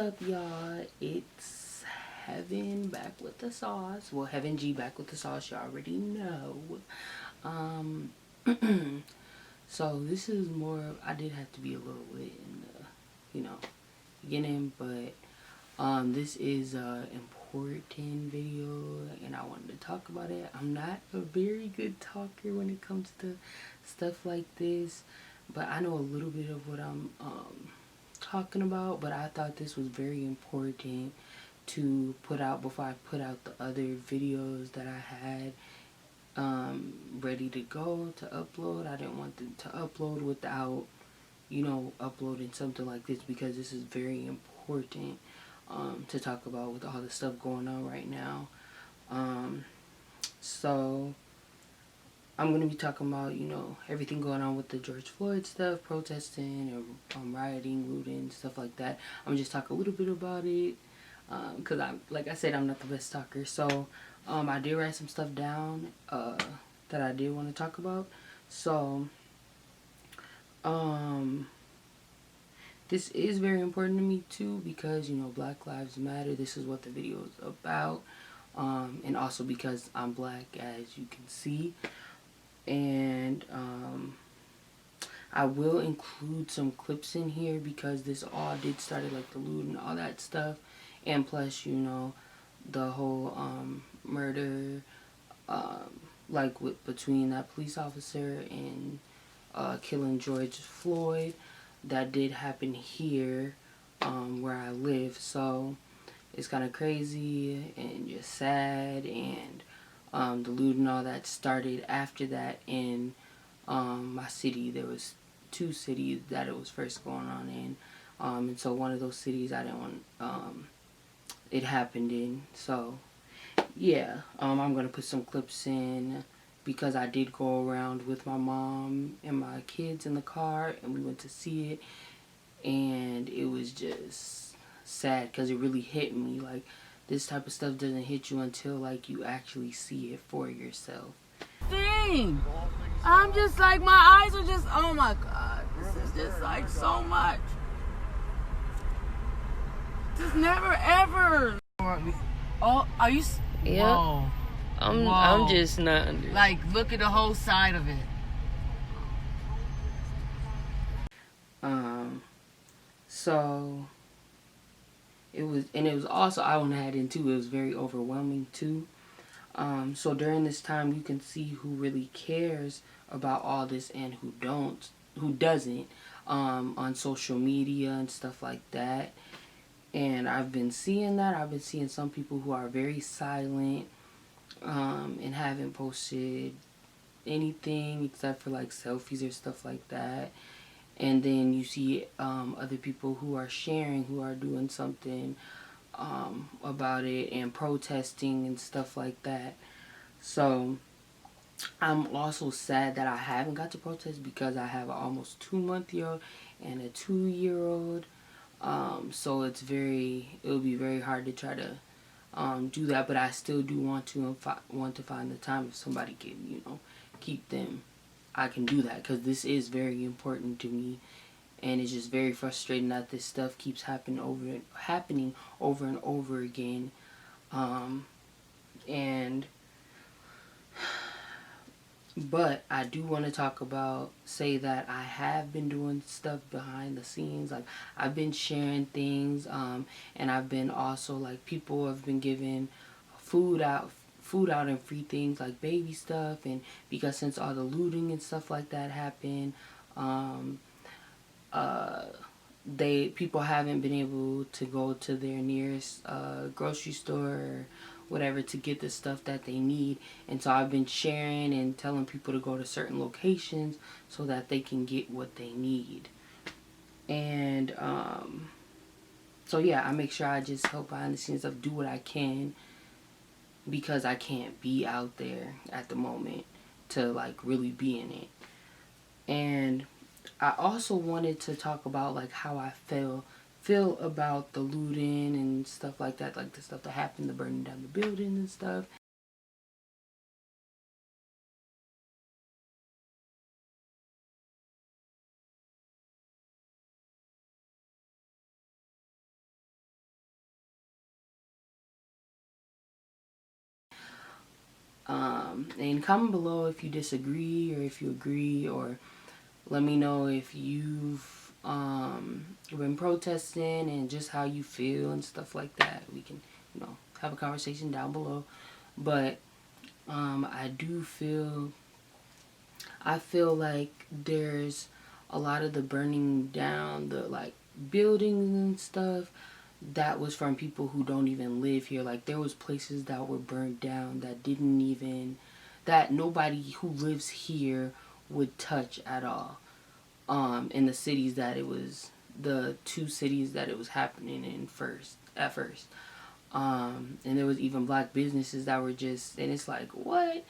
up, y'all? It's Heaven back with the sauce. Well, Heaven G back with the sauce. You already know. Um, so this is more. I did have to be a little lit in the, beginning, but this is a important video, and I wanted to talk about it. I'm not a very good talker when it comes to stuff like this, but I know a little bit of what I'm talking about. But I thought this was very important to put out before I put out the other videos that I had ready to go to upload. I didn't want them to upload without uploading something like this, because this is very important to talk about with all the stuff going on right now. So I'm going to be talking about, everything going on with the George Floyd stuff, protesting and rioting, looting, stuff like that. I'm just talk a little bit about it because like I said, I'm not the best talker. So I did write some stuff down that I did want to talk about. So this is very important to me too, because Black Lives Matter. This is what the video is about, and also because I'm black, as you can see. And I will include some clips in here because this all did started like the loot and all that stuff, and plus the whole murder like between that police officer and killing George Floyd. That did happen here where I live, so it's kind of crazy and just sad. And the loot and all that started after that in my city. There was 2 cities that it was first going on in, and so one of those cities I didn't want it happened in. So yeah, I'm gonna put some clips in because I did go around with my mom and my kids in the car, and we went to see it, and it was just sad because it really hit me. Like, this type of stuff doesn't hit you until like you actually see it for yourself. I'm just like, my eyes are just, oh my God, this is just like so much. Just never ever. Oh, are you? Yeah. Whoa. I'm just not. Like, look at the whole side of it. So it was also, I want to add in too, it was very overwhelming too. So during this time, you can see who really cares about all this and who doesn't, on social media and stuff like that. And I've been seeing that. I've been seeing some people who are very silent, and haven't posted anything except for like selfies or stuff like that. And then you see other people who are sharing, who are doing something about it and protesting and stuff like that. So I'm also sad that I haven't got to protest because I have an almost 2-month-old and a 2-year-old. So it'll be very hard to try to do that, but I still do want to find the time if somebody can, keep them. I can do that because this is very important to me, and it's just very frustrating that this stuff keeps happening over and over again. But I do want to say that I have been doing stuff behind the scenes. Like, I've been sharing things, and I've been also, like, people have been giving food out and free things like baby stuff. And because since all the looting and stuff like that happened, people haven't been able to go to their nearest grocery store or whatever to get the stuff that they need. And so I've been sharing and telling people to go to certain locations so that they can get what they need. And so yeah, I make sure I just help behind the scenes, of do what I can, because I can't be out there at the moment to like really be in it. And I also wanted to talk about like how I feel about the looting and stuff like that, like the stuff that happened, the burning down the building and stuff. And comment below if you disagree or if you agree, or let me know if you've been protesting and just how you feel and stuff like that. We can, have a conversation down below. But I feel like there's a lot of the burning down, the like buildings and stuff, that was from people who don't even live here. Like there was places that were burned down that nobody who lives here would touch at all. In the cities that it was, the two cities that it was happening in at first. And there was even black businesses that were just, and it's like, what?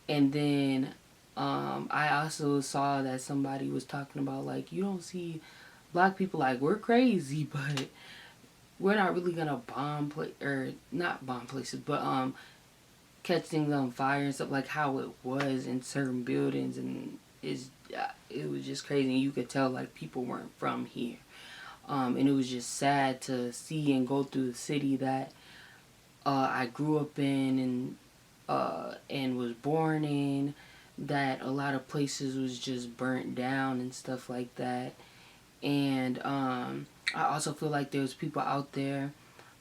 And then I also saw that somebody was talking about, like, you don't see black people, like, we're crazy, but we're not really gonna not bomb places, but catch things on fire and stuff, like how it was in certain buildings. And it was just crazy, and you could tell like people weren't from here. And it was just sad to see and go through the city that I grew up in and was born in, that a lot of places was just burnt down and stuff like that. And I also feel like there's people out there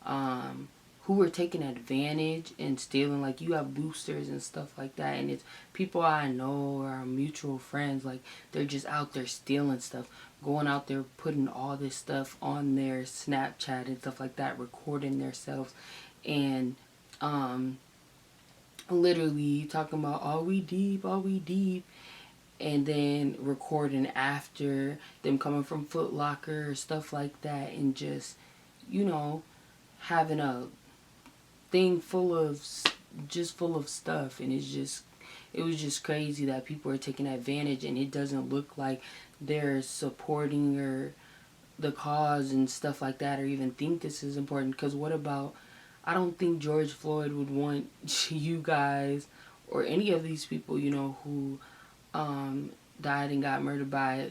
who were taking advantage and stealing. Like you have boosters and stuff like that, and it's people I know or our mutual friends, like they're just out there stealing stuff, going out there putting all this stuff on their Snapchat and stuff like that, recording themselves, and literally talking about all we deep, and then recording after them coming from Foot Locker or stuff like that, and just, having a thing full of stuff. And it was just crazy that people are taking advantage, and it doesn't look like they're supporting or the cause and stuff like that, or even think this is important. Because what about, I don't think George Floyd would want you guys or any of these people, who died and got murdered by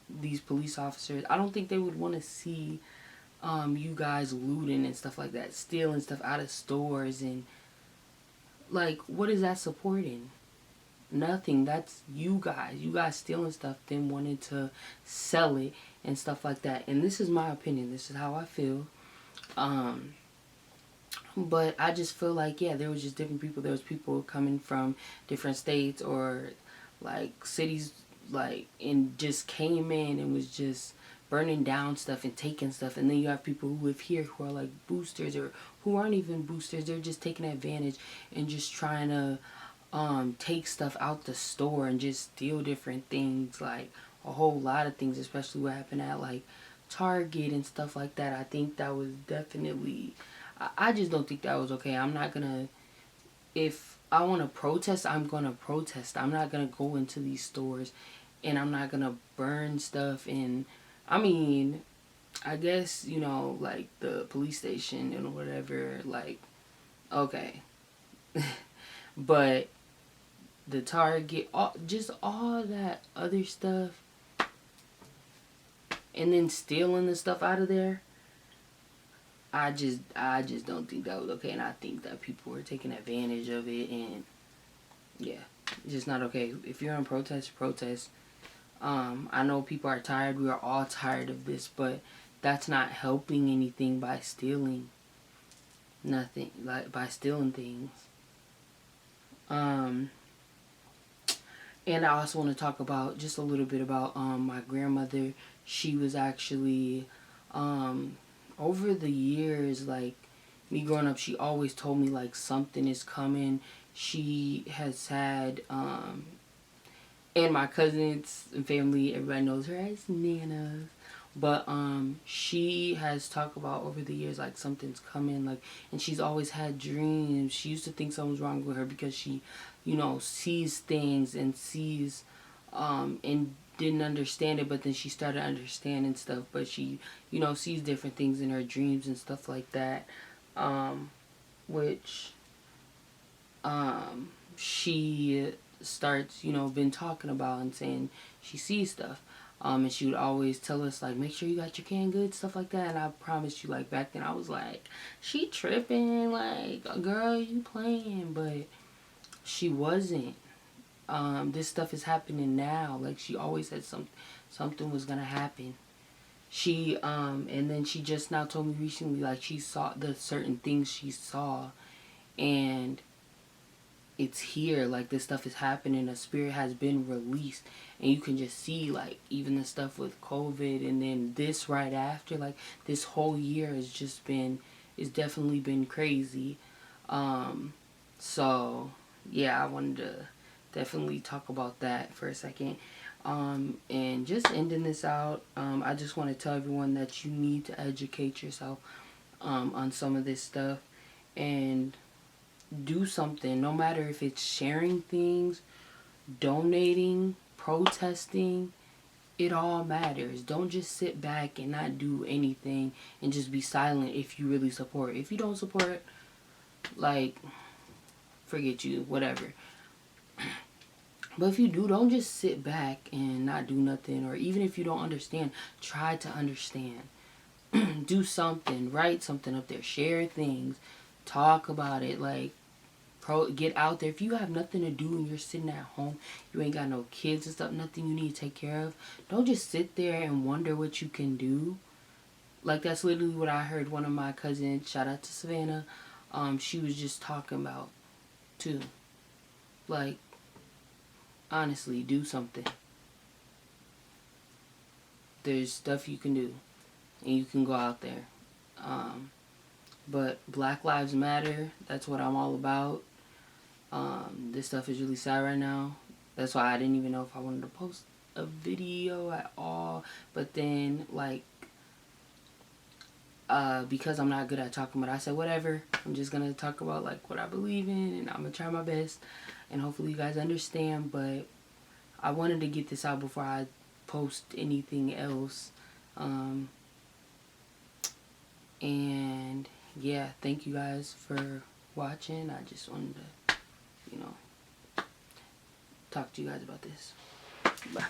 these police officers. I don't think they would want to see you guys looting and stuff like that, stealing stuff out of stores. And like, what is that supporting? Nothing. That's you guys stealing stuff, then wanting to sell it and stuff like that. And this is my opinion, this is how I feel. But I just feel like, yeah, there was just different people. There was people coming from different states or like cities, like, and just came in and was just burning down stuff and taking stuff. And then you have people who live here who are like boosters, or who aren't even boosters. They're just taking advantage and just trying to take stuff out the store and just steal different things, like a whole lot of things, especially what happened at like Target and stuff like that. I think that was definitely, I just don't think that was okay. I'm not gonna, if I want to protest, I'm gonna protest. I'm not gonna go into these stores and I'm not gonna burn stuff. And I mean, I guess, like the police station and whatever, like, okay. But the Target, just all that other stuff, and then stealing the stuff out of there, I just don't think that was okay. And I think that people were taking advantage of it, and yeah, it's just not okay. If you're on protest. I know people are tired. We are all tired of this, but that's not helping anything by stealing. Nothing, like, by stealing things. And I also want to talk about just a little bit about my grandmother. She was actually over the years, like me growing up, she always told me like something is coming. She has had and my cousins and family, everybody knows her as Nana. But she has talked about over the years like something's coming, like, and she's always had dreams. She used to think something was wrong with her because she, sees things and sees and didn't understand it, but then she started understanding stuff. But she, sees different things in her dreams and stuff like that, which she starts, been talking about and saying she sees stuff. And she would always tell us, like, make sure you got your canned goods, stuff like that. And I promised you, like, back then I was like, she tripping, like, girl, you playing. But She wasn't. This stuff is happening now. Like, she always said something was gonna happen. She and then she just now told me recently, like, she saw the certain things she saw, and it's here. Like, this stuff is happening. A spirit has been released, and you can just see, like, even the stuff with COVID, and then this right after. Like, this whole year has just been, it's definitely been crazy. So yeah, I wanted to definitely talk about that for a second. And just ending this out, I just want to tell everyone that you need to educate yourself on some of this stuff and do something. No matter if it's sharing things, donating, protesting, it all matters. Don't just sit back and not do anything and just be silent if you really support. If you don't support, like, forget you, whatever. But if you do, don't just sit back and not do nothing. Or even if you don't understand, try to understand. Do something. Write something up there. Share things. Talk about it. Like, get out there. If you have nothing to do and you're sitting at home, you ain't got no kids and stuff, nothing you need to take care of, don't just sit there and wonder what you can do. Like, that's literally what I heard one of my cousins, shout out to Savannah, she was just talking about too. Like, honestly, do something. There's stuff you can do, and you can go out there. But Black Lives Matter, that's what I'm all about. This stuff is really sad right now. That's why I didn't even know if I wanted to post a video at all. But then, like, because I'm not good at talking about it, I said, whatever. I'm just going to talk about, like, what I believe in, and I'm going to try my best. And hopefully you guys understand. But I wanted to get this out before I post anything else. And yeah, thank you guys for watching. I just wanted to, talk to you guys about this. Bye.